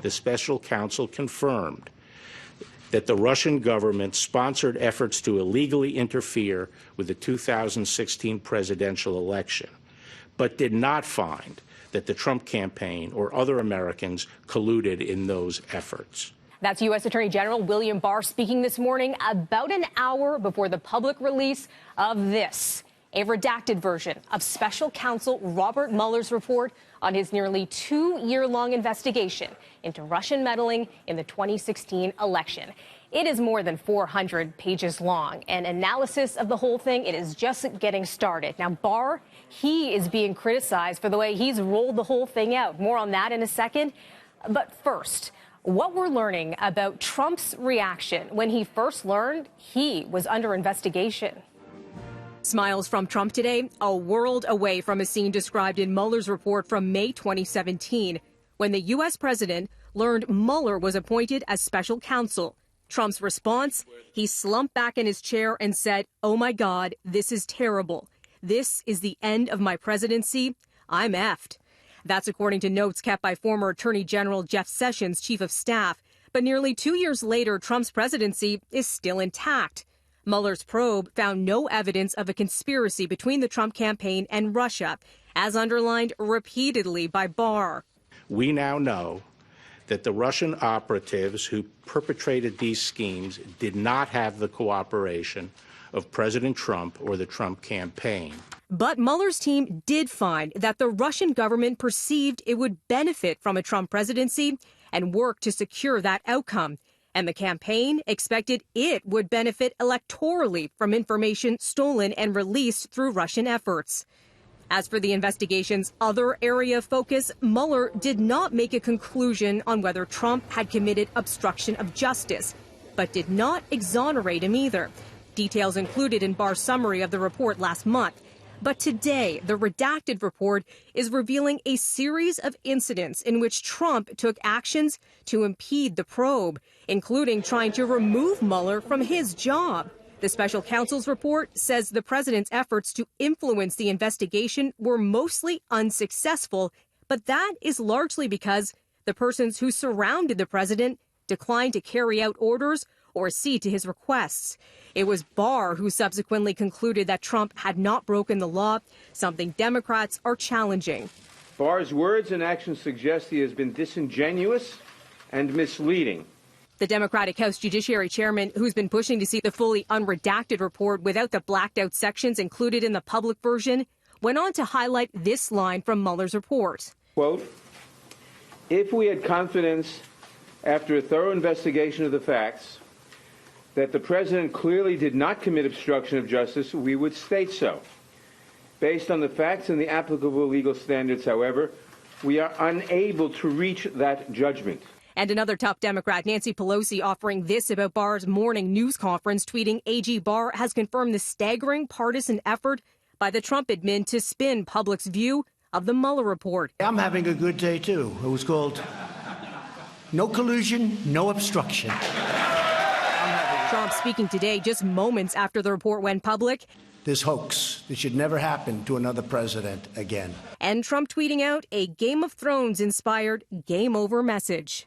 the special counsel confirmed that the Russian government sponsored efforts to illegally interfere with the 2016 presidential election, but did not find that the Trump campaign or other Americans colluded in those efforts. That's U.S. Attorney General William Barr speaking this morning about an hour before the public release of this, a redacted version of special counsel Robert Mueller's report on his nearly 2-year-long investigation into Russian meddling in the 2016 election. It is more than 400 pages long. An analysis of the whole thing, it is just getting started. Now, Barr, he is being criticized for the way he's rolled the whole thing out. More on that in a second. But first, what we're learning about Trump's reaction when he first learned he was under investigation. Smiles from Trump today, a world away from a scene described in Mueller's report from May 2017, when the U.S. president learned Mueller was appointed as special counsel. Trump's response, he slumped back in his chair and said, "Oh my God, this is terrible. This is the end of my presidency. I'm effed." That's according to notes kept by former Attorney General Jeff Sessions' chief of staff. But nearly 2 years later, Trump's presidency is still intact. Mueller's probe found no evidence of a conspiracy between the Trump campaign and Russia, as underlined repeatedly by Barr. We now know that the Russian operatives who perpetrated these schemes did not have the cooperation of President Trump or the Trump campaign. But Mueller's team did find that the Russian government perceived it would benefit from a Trump presidency and worked to secure that outcome. And the campaign expected it would benefit electorally from information stolen and released through Russian efforts. As for the investigation's other area of focus, Mueller did not make a conclusion on whether Trump had committed obstruction of justice, but did not exonerate him either. Details included in Barr's summary of the report last month. But today, the redacted report is revealing a series of incidents in which Trump took actions to impede the probe, including trying to remove Mueller from his job. The special counsel's report says the president's efforts to influence the investigation were mostly unsuccessful, but that is largely because the persons who surrounded the president declined to carry out orders or accede to his requests. It was Barr who subsequently concluded that Trump had not broken the law, something Democrats are challenging. Barr's words and actions suggest he has been disingenuous and misleading. The Democratic House Judiciary Chairman, who's been pushing to see the fully unredacted report without the blacked out sections included in the public version, went on to highlight this line from Mueller's report. Quote, "If we had confidence after a thorough investigation of the facts that the president clearly did not commit obstruction of justice, we would state so. Based on the facts and the applicable legal standards, however, we are unable to reach that judgment." And another top Democrat, Nancy Pelosi, offering this about Barr's morning news conference, tweeting AG Barr has confirmed the staggering partisan effort by the Trump admin to spin public's view of the Mueller report. I'm having a good day, too. It was called No Collusion, No Obstruction. Trump speaking today just moments after the report went public. This hoax, this should never happen to another president again. And Trump tweeting out a Game of Thrones-inspired game over message.